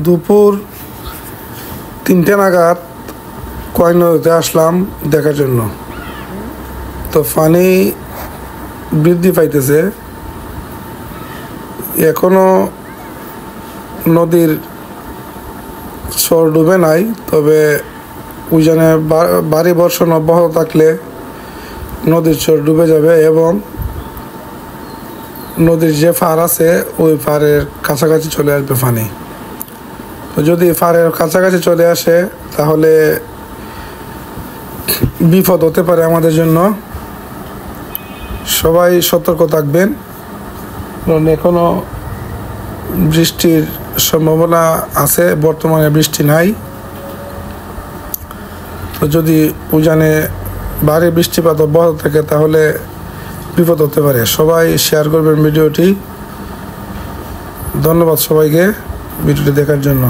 দুপুর 3টে নাগাদ কয় নদীতে আসলাম দেখার জন্য। তো পানি বৃদ্ধি পাইতেছে, এখনো নদীর চর ডুবে নাই, তবে উজানে ভারী বর্ষণ অব্যাহত থাকলে নদীর চর ডুবে যাবে এবং নদীর যে ফার আছে ওই ফারের কাছাকাছি চলে আসবে পানি। তো যদি ফারের কাছাকাছি চলে আসে তাহলে বিপদ হতে পারে আমাদের জন্য। সবাই সতর্ক থাকবেন, কারণ এখনো বৃষ্টির সম্ভাবনা আছে, বর্তমানে বৃষ্টি নাই। তো যদি উজানে ভারী বৃষ্টিপাত অব্যাহত থাকে তাহলে বিপদ হতে পারে। সবাই শেয়ার করবেন ভিডিওটি। ধন্যবাদ সবাইকে ভিডিওটি দেখার জন্য।